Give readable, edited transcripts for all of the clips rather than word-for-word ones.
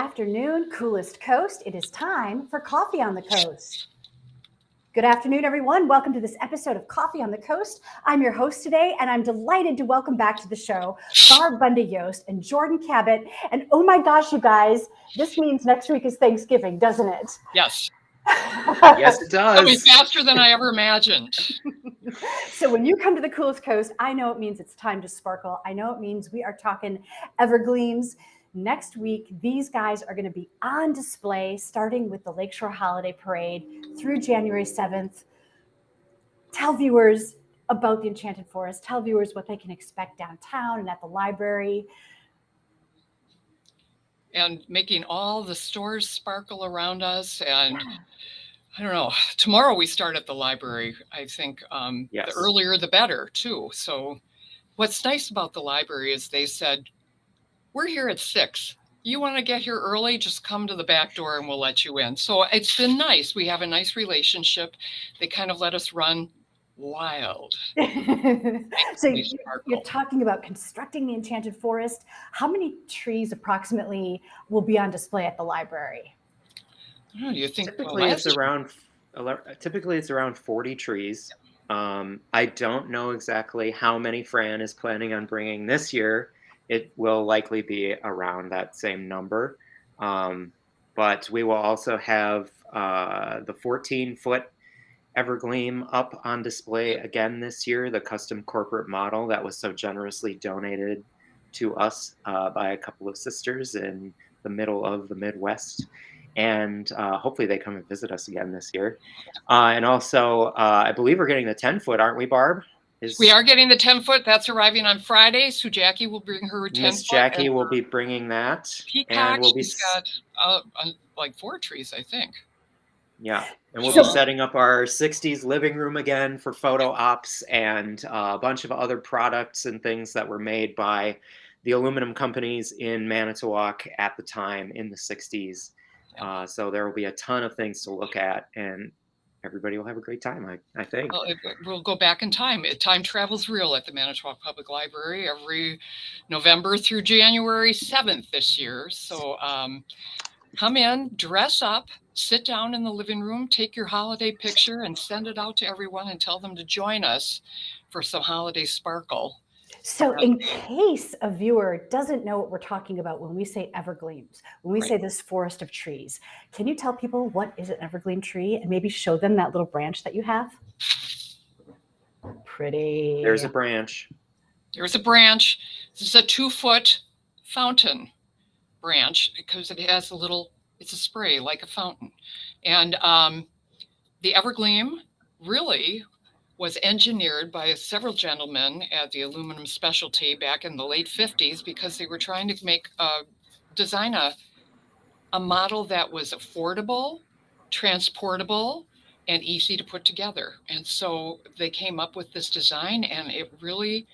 afternoon, coolest coast. It is time for Coffee on the Coast. Good afternoon, everyone. Welcome to this episode of Coffee on the Coast. I'm your host today, and I'm delighted to welcome back to the show Barb, Bundy-Jost, and Jordan Kabat. And oh my gosh, you guys, this means next week is Thanksgiving, doesn't it? Yes. Yes, it does. It'll be faster than I ever imagined. So when you come to the coolest coast, I know it means it's time to sparkle. I know it means we are talking Evergleams. Next week, these guys are going to be on display, starting with the Lakeshore Holiday Parade through January 7th. Tell viewers about the Enchanted Forest. Tell viewers what they can expect downtown and at the library. And making all the stores sparkle around us. And I don't know, tomorrow we start at the library. I think Yes. The earlier, the better, too. So what's nice about the library is they said, we're here at 6. You want to get here early, just come to the back door and we'll let you in. So it's been nice. We have a nice relationship. They kind of let us run wild. So you're talking about constructing the Enchanted Forest. How many trees approximately will be on display at the library? Oh, do you think typically it's around 40 trees. I don't know exactly how many Fran is planning on bringing this year. It will likely be around that same number. But we will also have the 14-foot Evergleam up on display again this year, the custom corporate model that was so generously donated to us by a couple of sisters in the middle of the Midwest. And hopefully they come and visit us again this year. And also, I believe we're getting the 10-foot, aren't we, Barb? We are getting the 10-foot. That's arriving on Friday. So Jackie will bring her 10-foot. Miss Jackie will be bringing that. Peacock, and we'll she's got like 4 trees, I think. Yeah, and we'll be setting up our 60s living room again for photo ops and a bunch of other products and things that were made by the aluminum companies in Manitowoc at the time in the 60s. So there will be a ton of things to look at, and everybody will have a great time, I think. Well, we'll go back in time. Time travel's real at the Manitowoc Public Library every November through January 7th this year. So come in, dress up, sit down in the living room, take your holiday picture and send it out to everyone and tell them to join us for some holiday sparkle. So in case a viewer doesn't know what we're talking about when we say Evergleams, when we say this forest of trees, can you tell people what is an Evergleam tree and maybe show them that little branch that you have? Pretty. There's a branch. There's a branch. This is a 2-foot fountain branch because it has it's a spray like a fountain. And the Evergleam really was engineered by several gentlemen at the Aluminum Specialty back in the late 50s because they were trying to design a model that was affordable, transportable, and easy to put together. And so they came up with this design, and it really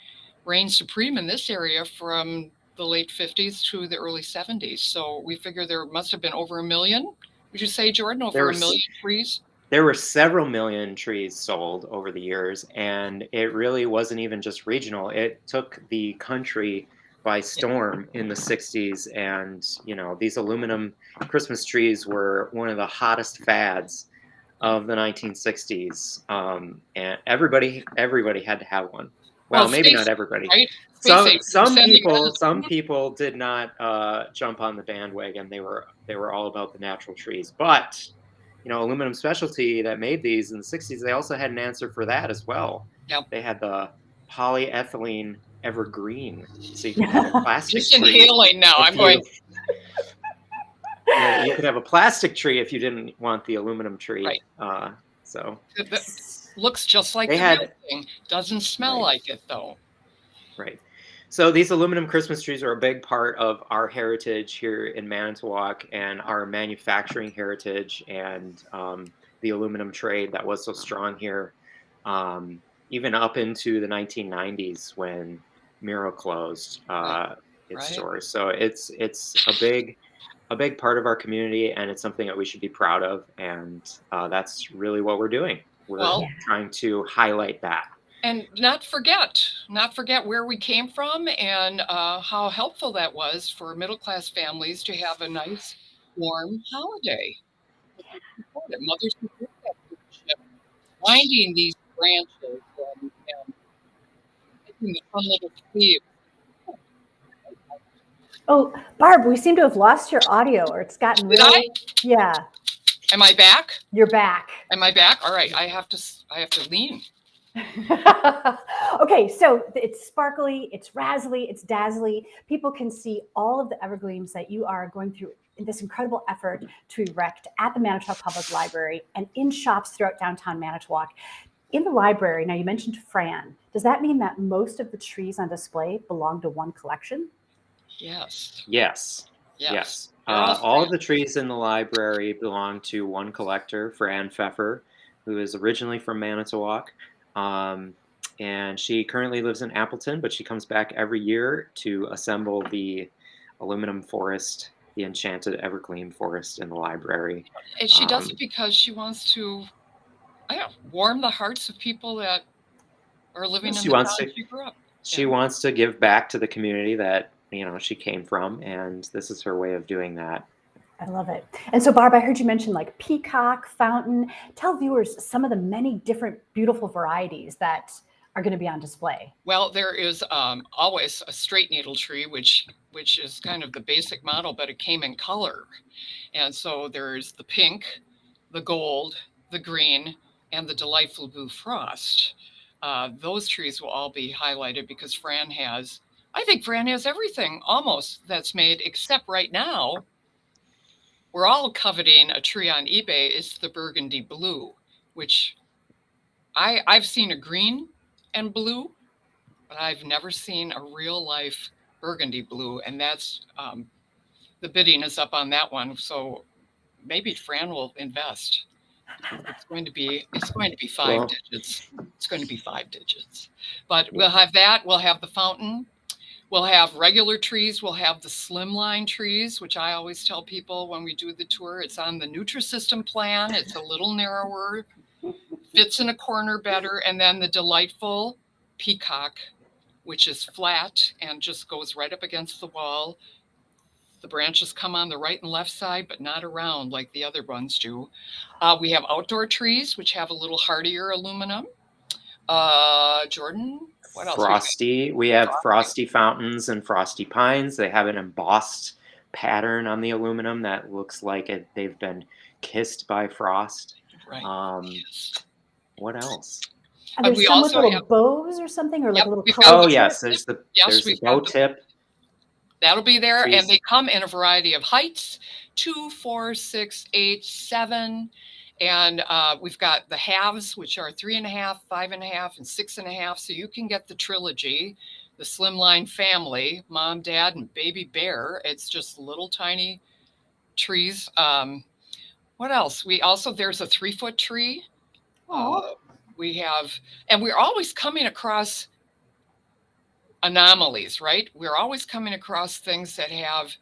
reigned supreme in this area from the late 50s to the early 70s. So we figure there must have been over 1 million. Would you say, Jordan, over 1 million trees? There were several million trees sold over the years, and it really wasn't even just regional. It took the country by storm in the 60s, and these aluminum Christmas trees were one of the hottest fads of the 1960s, and everybody had to have one. Well, maybe not everybody. Right? Some people did not jump on the bandwagon. They were all about the natural trees, but Aluminum Specialty that made these in the 60s, they also had an answer for that as well. Yep. They had the polyethylene evergreen. So you could have a plastic Just tree. Inhaling now. I'm going. You could have a plastic tree if you didn't want the aluminum tree. Right. So it looks just like the real thing. Doesn't smell like it, though. Right. So these aluminum Christmas trees are a big part of our heritage here in Manitowoc and our manufacturing heritage and the aluminum trade that was so strong here, even up into the 1990s when Miro closed its stores. So it's a big part of our community, and it's something that we should be proud of. And that's really what we're doing. We're trying to highlight that. And not forget where we came from and how helpful that was for middle-class families to have a nice, warm holiday. Mothers who did that leadership, winding these branches and making the fun little sleeves. Oh, Barb, we seem to have lost your audio, or it's gotten Did really. Yeah, Am I back? you're back. Am I back? All right. I have to lean. Okay, so it's sparkly, it's razzly, it's dazzly. People can see all of the evergleams that you are going through in this incredible effort to erect at the Manitowoc Public Library and in shops throughout downtown Manitowoc. In the library, now you mentioned Fran. Does that mean that most of the trees on display belong to one collection? Yes. Yes. All All of the trees in the library belong to one collector, Fran Pfeffer, who is originally from Manitowoc. And she currently lives in Appleton, but she comes back every year to assemble the aluminum forest, the Enchanted Evergleam Forest in the library. And she does it because she wants to, warm the hearts of people that are living in the town she grew up. She wants to give back to the community that she came from, and this is her way of doing that. I love it. And so, Barb, I heard you mention like peacock, fountain. Tell viewers some of the many different beautiful varieties that are going to be on display. Well, there is always a straight needle tree, which is kind of the basic model, but it came in color. And so there's the pink, the gold, the green, and the delightful blue frost. Those trees will all be highlighted because I think Fran has everything almost that's made, except right now, we're all coveting a tree on eBay. It's the burgundy blue, which I've seen a green and blue, but I've never seen a real life burgundy blue. And that's the bidding is up on that one. So maybe Fran will invest. It's going to be 5 digits. It's going to be 5 digits. But we'll have that. We'll have the fountain. We'll have regular trees. We'll have the slimline trees, which I always tell people when we do the tour. It's on the Nutrisystem plan. It's a little narrower, fits in a corner better. And then the delightful peacock, which is flat and just goes right up against the wall. The branches come on the right and left side, but not around like the other ones do. We have outdoor trees, which have a little hardier aluminum. Jordan, what else? Frosty. We have frosty fountains and frosty pines. They have an embossed pattern on the aluminum that looks like they've been kissed by frost. Right. What else? Are there some with little bows or something, or like a little? Oh yes, there's the bow tip. That'll be there, and they come in a variety of heights: 2, 4, 6, 8, 7. And we've got the halves, which are 3.5, 5.5, and 6.5. So you can get the trilogy, the slimline family, mom, dad, and baby bear. It's just little tiny trees. What else? There's a 3-foot tree. We're always coming across anomalies, right? We're always coming across things that have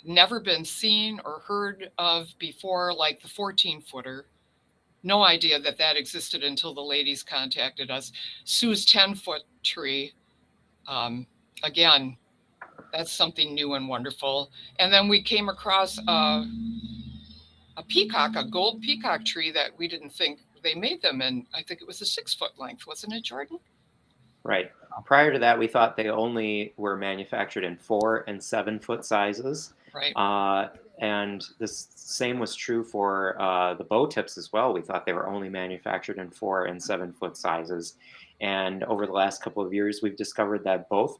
never been seen or heard of before, like the 14-footer. No idea that existed until the ladies contacted us. Sue's 10-foot tree. Again, that's something new and wonderful. And then we came across a peacock, a gold peacock tree that we didn't think they made them in. I think it was a 6-foot length, wasn't it, Jordan? Right. Prior to that, we thought they only were manufactured in 4 and 7-foot sizes. Right. And the same was true for the bow tips as well. We thought they were only manufactured in 4 and 7-foot sizes. And over the last couple of years, we've discovered that both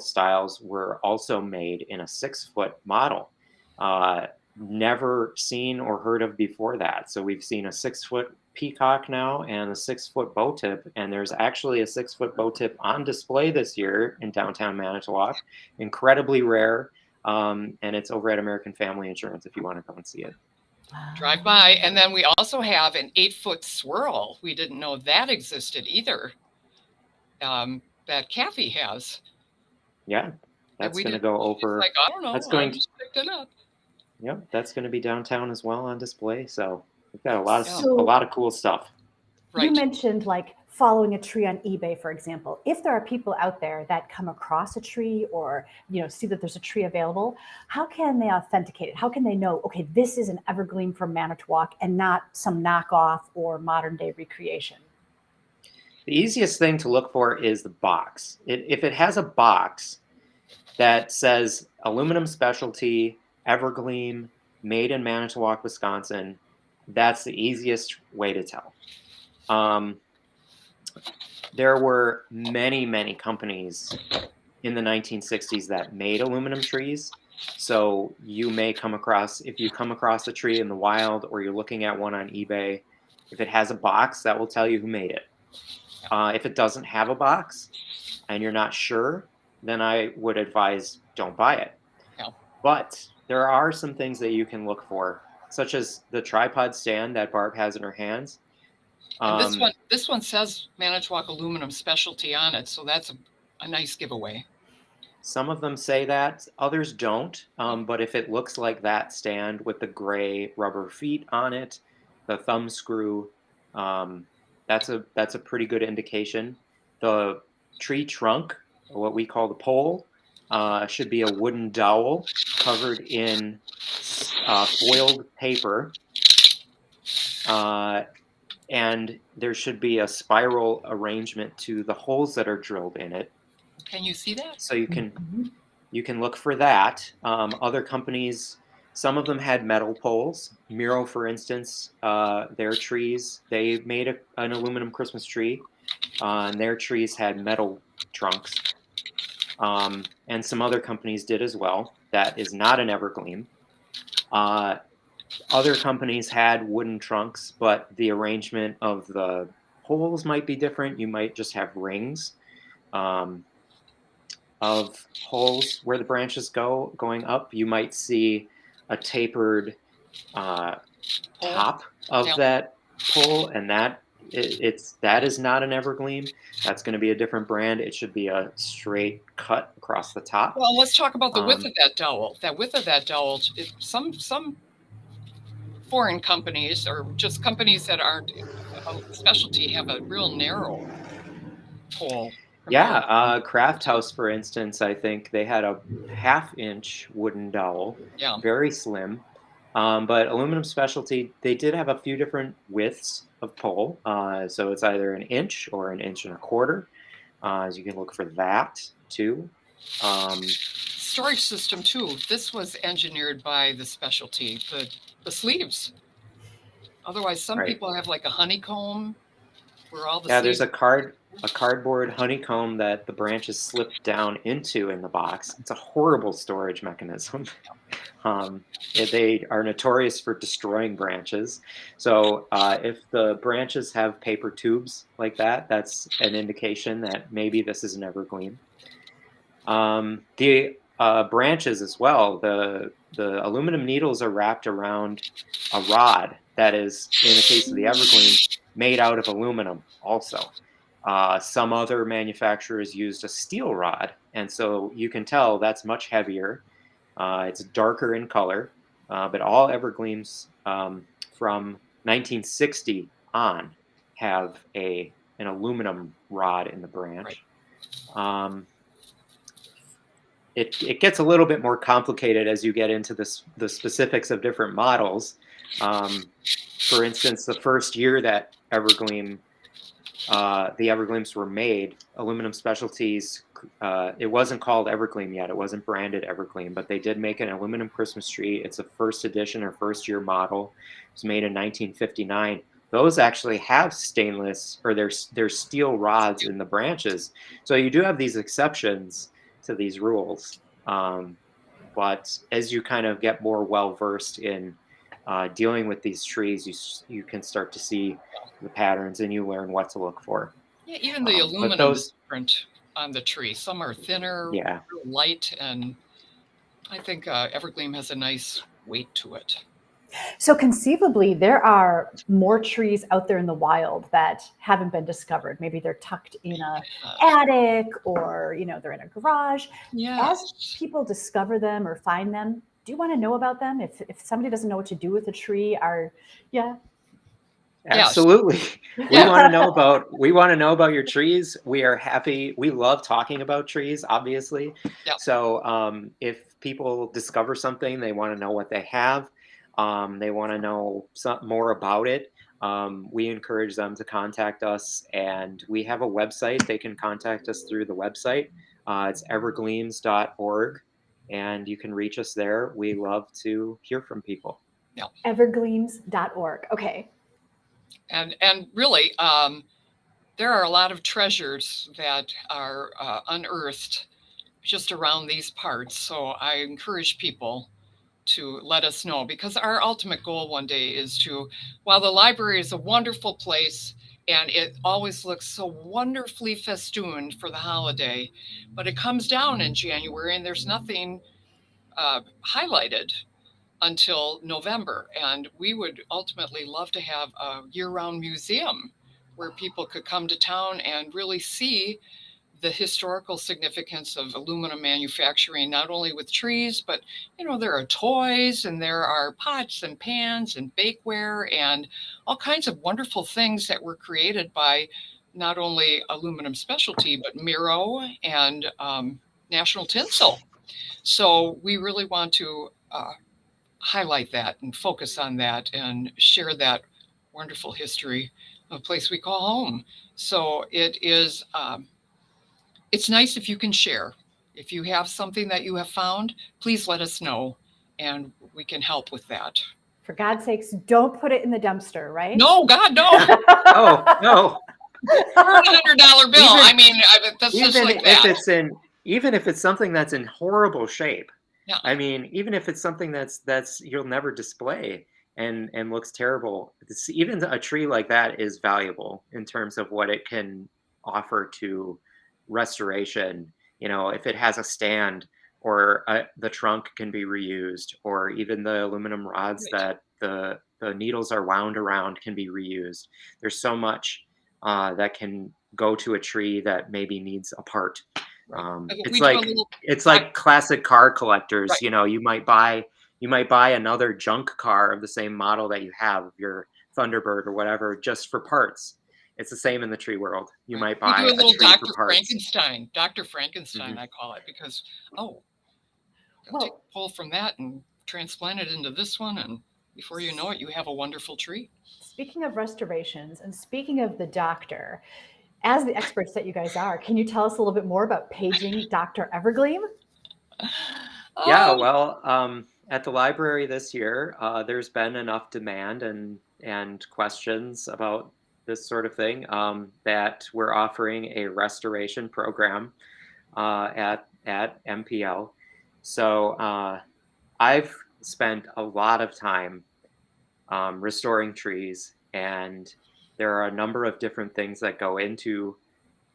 styles were also made in a 6-foot model. Never seen or heard of before that. So we've seen a 6-foot peacock now and a 6-foot bow tip, and there's actually a 6-foot bow tip on display this year in downtown Manitowoc. Incredibly rare, and it's over at American Family Insurance if you want to come and see it. Drive by. And then we also have an 8-foot swirl. We didn't know that existed either. That Kathy has. Yeah, that's going to go over. Like, I don't know. That's I just picked it up. Yep, that's going to be downtown as well on display. So we've got a lot of cool stuff. Right. You mentioned like following a tree on eBay, for example, if there are people out there that come across a tree or, see that there's a tree available, how can they authenticate it? How can they know, okay, this is an evergleam from Manitowoc and not some knockoff or modern day recreation? The easiest thing to look for is the box. If it has a box that says aluminum specialty, Evergleam, made in Manitowoc, Wisconsin, that's the easiest way to tell. There were many, many companies in the 1960s that made aluminum trees. So you may come across, if you come across a tree in the wild or you're looking at one on eBay, if it has a box, that will tell you who made it. If it doesn't have a box and you're not sure, then I would advise don't buy it. Yeah. But there are some things that you can look for, such as the tripod stand that Barb has in her hands. And this one says Manitowoc aluminum specialty on it, so that's a nice giveaway. Some of them say that, others don't. But if it looks like that stand with the gray rubber feet on it, the thumb screw, that's a pretty good indication. The tree trunk, what we call the pole, should be a wooden dowel covered in foiled paper. And there should be a spiral arrangement to the holes that are drilled in it. Can you see that? So you can look for that. Other companies, some of them had metal poles. Miro, for instance, their trees, they made an aluminum Christmas tree, and their trees had metal trunks. And some other companies did as well. That is not an Evergleam. Other companies had wooden trunks, but the arrangement of the holes might be different. You might just have rings of holes where the branches going up. You might see a tapered top of that pole, and that is not an Evergleam. That's going to be a different brand. It should be a straight cut across the top. Well, let's talk about the width of that dowel. That width of that dowel, some foreign companies or just companies that aren't specialty have a real narrow pole. Yeah, Craft House, for instance, I think they had a 1/2-inch wooden dowel, very slim. But aluminum specialty, they did have a few different widths of pole. So it's either 1 inch or 1.25 inches. As you can look for that too. Storage system too. This was engineered by the specialty, the sleeves. Otherwise, some people have like a honeycomb where all the there's a cardboard honeycomb that the branches slip down into in the box. It's a horrible storage mechanism. They are notorious for destroying branches. So if the branches have paper tubes like that, that's an indication that maybe this is an Evergleam. The branches as well, the aluminum needles are wrapped around a rod that is, in the case of the Evergleam, made out of aluminum also. Some other manufacturers used a steel rod, and so you can tell that's much heavier. It's darker in color, but all Evergleams from 1960 on have an aluminum rod in the branch. Right. It gets a little bit more complicated as you get into the specifics of different models. For instance, the first year that the Evergleams were made, Aluminum Specialties, it wasn't called Evergleam yet. It wasn't branded Evergleam, but they did make an aluminum Christmas tree. It's a first edition or first year model. It was made in 1959. Those actually have stainless, or there's steel rods in the branches. So you do have these exceptions to these rules. But as you kind of get more well-versed in dealing with these trees, you can start to see the patterns and you learn what to look for. Yeah, even the aluminum is different on the tree. Some are thinner, real light, and I think Evergleam has a nice weight to it. So conceivably, there are more trees out there in the wild that haven't been discovered. Maybe they're tucked in an attic, or they're in a garage. Yeah. As people discover them or find them, do you want to know about them? If somebody doesn't know what to do with a tree, Yes. Absolutely. We Yeah. want to know about your trees. We are happy. We love talking about trees, obviously. Yeah. So if people discover something, they want to know what they have. They want to know more about it. We encourage them to contact us, and we have a website. They can contact us through the website. It's evergleams.org, and you can reach us there. We love to hear from people. Yeah. Evergleams.org. Okay. And really, there are a lot of treasures that are unearthed just around these parts. So I encourage people to let us know, because our ultimate goal one day is to, while the library is a wonderful place and it always looks so wonderfully festooned for the holiday, but it comes down in January and there's nothing highlighted until November. And we would ultimately love to have a year-round museum where people could come to town and really see the historical significance of aluminum manufacturing, not only with trees, but there are toys and there are pots and pans and bakeware and all kinds of wonderful things that were created by not only Aluminum Specialty, but Miro and National Tinsel. So we really want to highlight that and focus on that and share that wonderful history of a place we call home. So it is, it's nice if you can share. If you have something that you have found, please let us know and we can help with that. For God's sakes, don't put it in the dumpster, right? No, God, no. Oh, no. For a $100 bill. That's just like that. Even if it's something that's in horrible shape. Yeah. Even if it's something that's you'll never display and looks terrible, even a tree like that is valuable in terms of what it can offer to restoration. If it has a stand, or the trunk can be reused, or even the aluminum rods Right. that the needles are wound around can be reused. There's so much that can go to a tree that maybe needs a part. Right. It's like classic car collectors. Right. You might buy another junk car of the same model that you have, your Thunderbird or whatever, just for parts. It's the same in the tree world. You might We do buy a a little tree for Dr. parts. Frankenstein. Dr. Frankenstein, Mhm. I call it, because take Well, a pull from that and transplant it into this one, and before you know it, you have a wonderful tree. speaking of restorations and speaking of the doctor, as the experts that you guys are, can you tell us a little bit more about paging Dr. Evergleam? Yeah, Oh, well, at the library this year, there's been enough demand and questions about this sort of thing, that we're offering a restoration program at MPL. So I've spent a lot of time restoring trees, and there are a number of different things that go into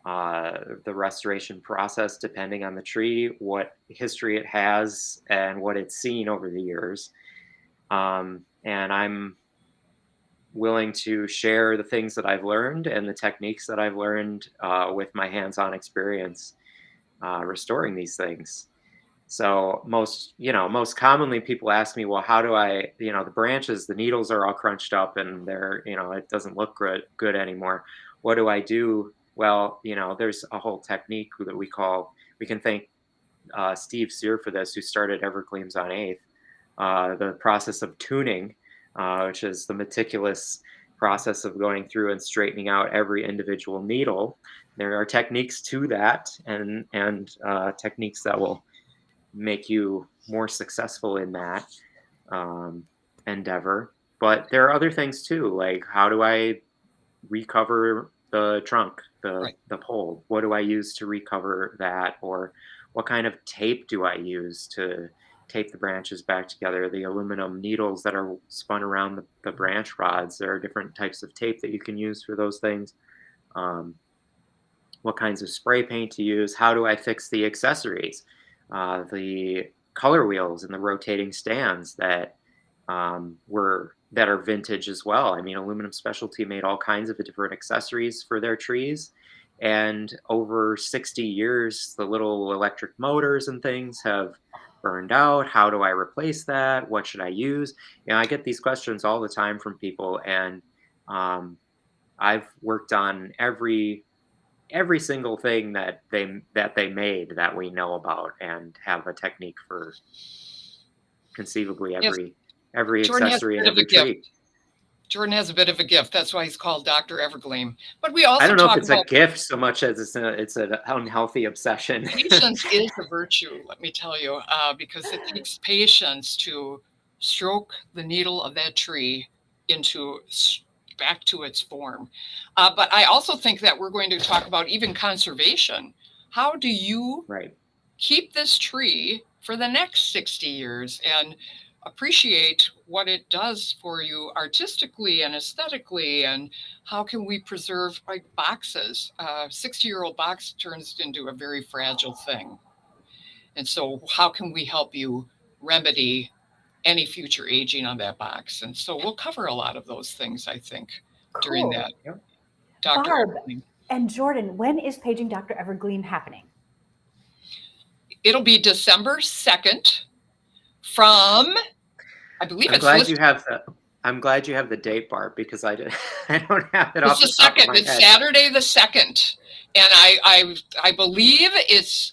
the restoration process, depending on the tree, what history it has, and what it's seen over the years. And I'm willing to share the things that I've learned and the techniques that I've learned with my hands-on experience restoring these things. So most commonly people ask me, well, how do I, the branches, the needles are all crunched up and it doesn't look good anymore. What do I do? Well, there's a whole technique that we can thank Steve Sear for this, who started Evergleams on 8th. The process of tuning, which is the meticulous process of going through and straightening out every individual needle. There are techniques to that, and techniques that will make you more successful in that endeavor. But there are other things too, like how do I recover the trunk, right. the pole? What do I use to recover that? Or what kind of tape do I use to tape the branches back together? The aluminum needles that are spun around the branch rods, there are different types of tape that you can use for those things. What kinds of spray paint to use? How do I fix the accessories? The color wheels and the rotating stands that that are vintage as well. I mean, Aluminum Specialty made all kinds of different accessories for their trees, and over 60 years, the little electric motors and things have burned out. How do I replace that? What should I use? I get these questions all the time from people, and I've worked on every single thing that they made that we know about, and have a technique for conceivably Yes, every Jordan has a accessory and bit of a every gift. tree. Jordan has a bit of a gift. That's why he's called Dr. Evergleam. But we I also don't know if talk it's a about gift so much as it's an unhealthy obsession. patience is a virtue, let me tell you, because it takes patience to stroke the needle of that tree back to its form. But I also think that we're going to talk about even conservation. How do you Right. keep this tree for the next 60 years and appreciate what it does for you artistically and aesthetically? And how can we preserve, like, boxes? 60-year-old box turns into a very fragile thing. And so how can we help you remedy any future aging on that box? And so we'll cover a lot of those things, I think, during Cool. that. Yep. Dr. Barb Evergleam. and Jordan, when is Paging Dr. Evergleam happening? It'll be December 2nd from, I believe I'm it's glad listed. you have the I'm glad you have the date, Barb, because I did I don't have it It's off the the top of second. my It's head. Saturday the 2nd, and I believe it's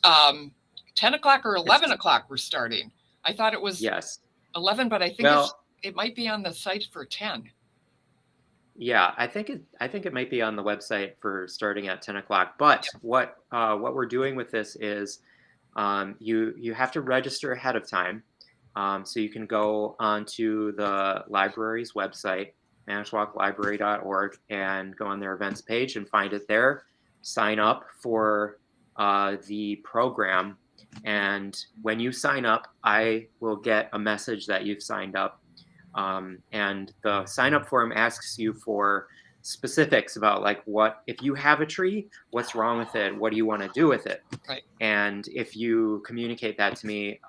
10 o'clock or 11 o'clock. We're starting. I thought it was Yes. 11, but I think Well, it might be on the site for 10. yeah, I think it might be on the website for starting at 10 o'clock. But what we're doing with this is, you have to register ahead of time. So you can go onto the library's website, manitowoclibrary.org, and go on their events page and find it there. Sign up for the program, and when you sign up, I will get a message that you've signed up. And the sign up form asks you for specifics about, like, what if you have a tree, what's wrong with it, what do you want to do with it. Right. And if you communicate that to me,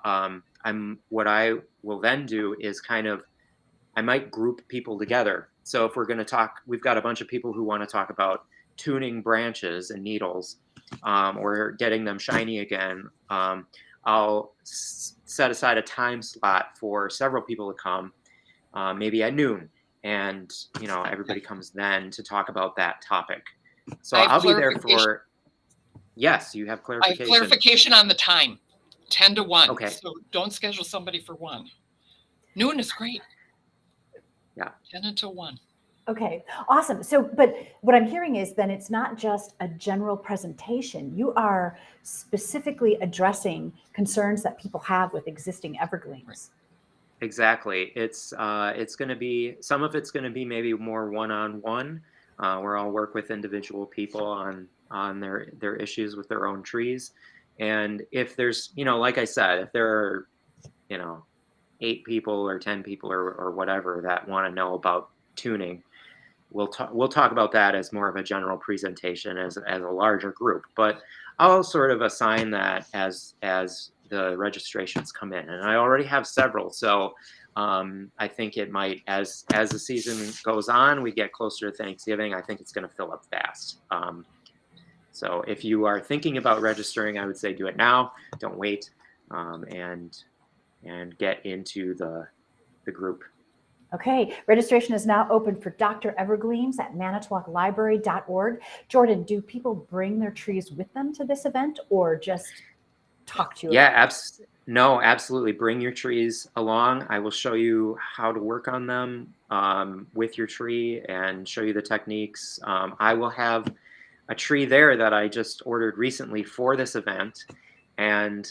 what I will then do is I might group people together. So if we're going to talk, we've got a bunch of people who want to talk about tuning branches and needles, or getting them shiny again. I'll set aside a time slot for several people to come, maybe at noon, and everybody comes then to talk about that topic. So I have I'll be there clarification. for. Yes, you have I have clarification. clarification on the time, 10 to 1. Okay. So don't schedule somebody for 1. Noon is great. Yeah. 10 until 1. Okay, awesome. So, but what I'm hearing is then it's not just a general presentation. You are specifically addressing concerns that people have with existing evergreens. Right. Exactly. It's going to be, some of it's going to be maybe more one-on-one, where I'll work with individual people on their issues with their own trees. And if there's, like I said, if there are, 8 people or 10 people or whatever that want to know about tuning, we'll talk about that as more of a general presentation, as a larger group. But I'll sort of assign that as the registrations come in, and I already have several. So I think it might, as the season goes on, we get closer to Thanksgiving, I think it's going to fill up fast. So if you are thinking about registering, I would say do it now. Don't wait, and get into the group. Okay, registration is now open for Dr. Evergleams at manitowoclibrary.org. Jordan, do people bring their trees with them to this event, or just talk to you? Yeah, no, absolutely. Bring your trees along. I will show you how to work on them with your tree, and show you the techniques. I will have a tree there that I just ordered recently for this event, and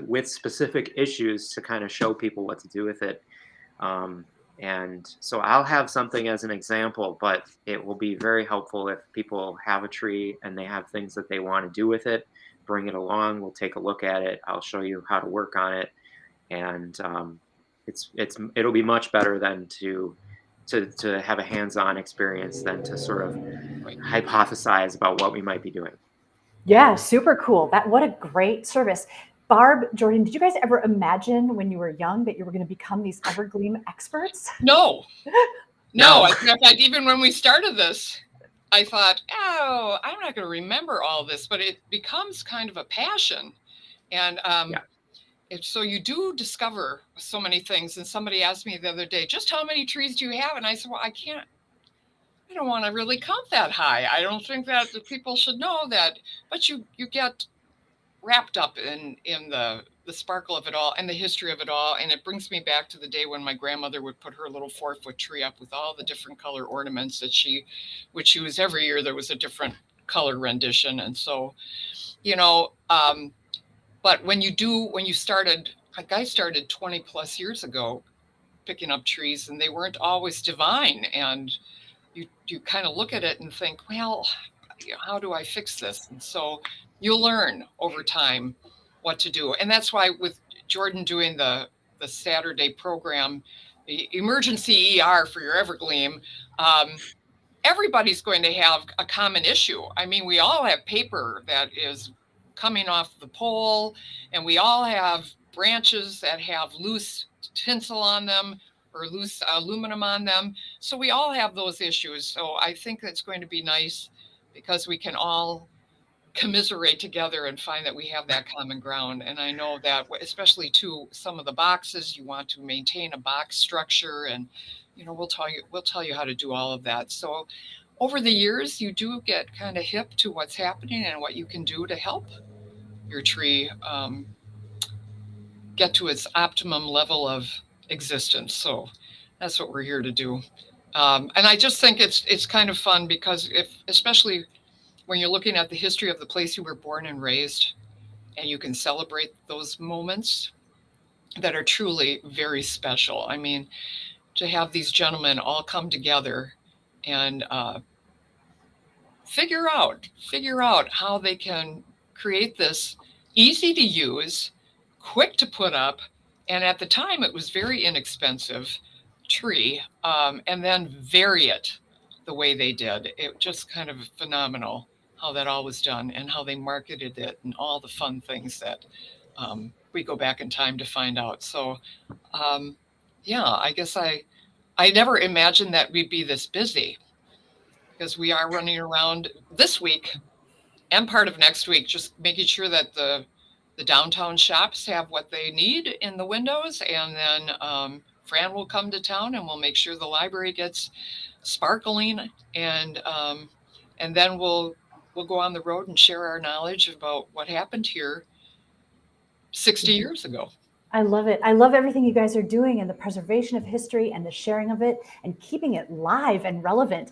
with specific issues to kind of show people what to do with it. And so I'll have something as an example, but it will be very helpful if people have a tree and they have things that they want to do with it. Bring it along. We'll take a look at it. I'll show you how to work on it, and it'll be much better than to have a hands-on experience than to sort of hypothesize about what we might be doing. Yeah, super cool. What a great service. Barb, Jordan, did you guys ever imagine when you were young that you were going to become these evergleam experts? No. No. In fact, even when we started this, I thought, oh, I'm not going to remember all this, but it becomes kind of a passion. And so you do discover so many things. And somebody asked me the other day, just how many trees do you have? And I said, well, I can't I don't want to really count that high. I don't think that the people should know that, but you get wrapped up in the sparkle of it all and the history of it all. And it brings me back to the day when my grandmother would put her little 4-foot tree up with all the different color ornaments that she would choose. Every year there was a different color rendition. And so, but when you started, like I started 20 plus years ago picking up trees, and they weren't always divine. And you kind of look at it and think, well, how do I fix this? And so you'll learn over time what to do. And that's why with Jordan doing the Saturday program, the emergency ER for your Evergleam, everybody's going to have a common issue. I mean, we all have paper that is coming off the pole, and we all have branches that have loose tinsel on them or loose aluminum on them. So we all have those issues. So I think it's going to be nice because we can all commiserate together and find that we have that common ground. And I know that especially to some of the boxes, you want to maintain a box structure, and we'll tell you how to do all of that. So over the years, you do get kind of hip to what's happening and what you can do to help your tree get to its optimum level of existence. So that's what we're here to do. And I just think it's kind of fun because especially when you're looking at the history of the place you were born and raised, and you can celebrate those moments that are truly very special. I mean, to have these gentlemen all come together and figure out how they can create this easy to use, quick to put up, and at the time it was very inexpensive tree, and then vary it the way they did. It just kind of phenomenal how that all was done and how they marketed it and all the fun things that we go back in time to find out. So I guess I never imagined that we'd be this busy, because we are running around this week and part of next week, just making sure that the downtown shops have what they need in the windows. And then Fran will come to town and we'll make sure the library gets sparkling. And then we'll go on the road and share our knowledge about what happened here 60 years ago. I love it. I love everything you guys are doing and the preservation of history and the sharing of it and keeping it live and relevant.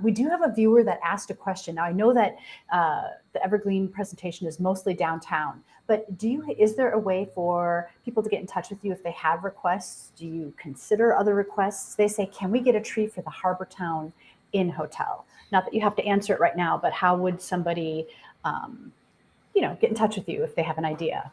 We do have a viewer that asked a question. Now, I know that the Evergleam presentation is mostly downtown, but is there a way for people to get in touch with you if they have requests? Do you consider other requests? They say, can we get a tree for the Harbor Town Inn Hotel? Not that you have to answer it right now, but how would somebody, get in touch with you if they have an idea?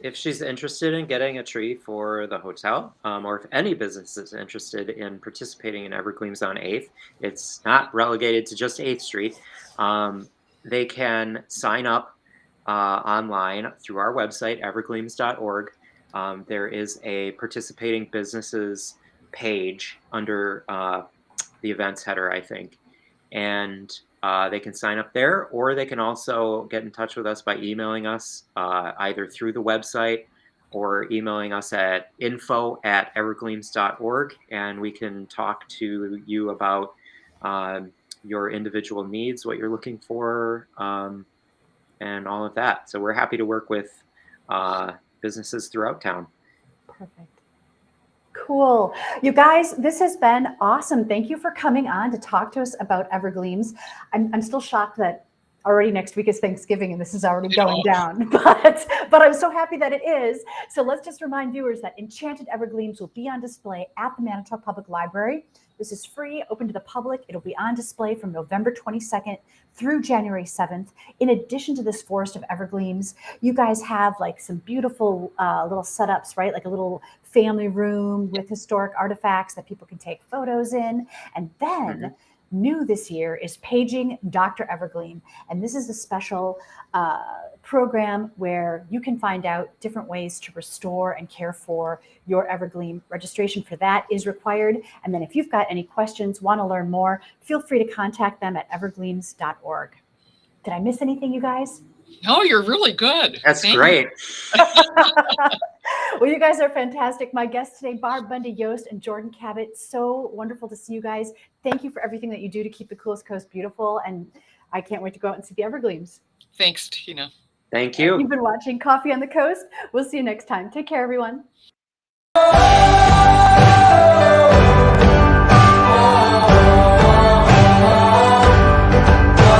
If she's interested in getting a tree for the hotel, or if any business is interested in participating in Evergleams on 8th, it's not relegated to just 8th Street. They can sign up online through our website, evergleams.org. There is a participating businesses page under the events header, I think. And they can sign up there, or they can also get in touch with us by emailing us either through the website or emailing us at info@evergleams.org, and we can talk to you about your individual needs, what you're looking for, and all of that. So we're happy to work with businesses throughout town. Perfect. Cool. You guys, this has been awesome. Thank you for coming on to talk to us about Evergleams. I'm still shocked that already next week is Thanksgiving and this is already going down, but I'm so happy that it is. So let's just remind viewers that Enchanted Evergleams will be on display at the Manitowoc Public Library. This is free, open to the public. It'll be on display from November 22nd through January 7th. In addition to this forest of Evergleams, you guys have like some beautiful little setups, right? Like a little family room with historic artifacts that people can take photos in. And then new this year is Paging Dr. Evergleam. And this is a special program where you can find out different ways to restore and care for your Evergleam. Registration for that is required. And then if you've got any questions, want to learn more, feel free to contact them at evergleams.org. Did I miss anything, you guys? No, you're really good. That's Thank great. Well, you guys are fantastic. My guests today, Barb, Bundy-Jost, and Jordan Kabat. So wonderful to see you guys. Thank you for everything that you do to keep the Coolest Coast beautiful. And I can't wait to go out and see the Evergleams. Thanks, Tina. Thank you. You've been watching Coffee on the Coast. We'll see you next time. Take care, everyone.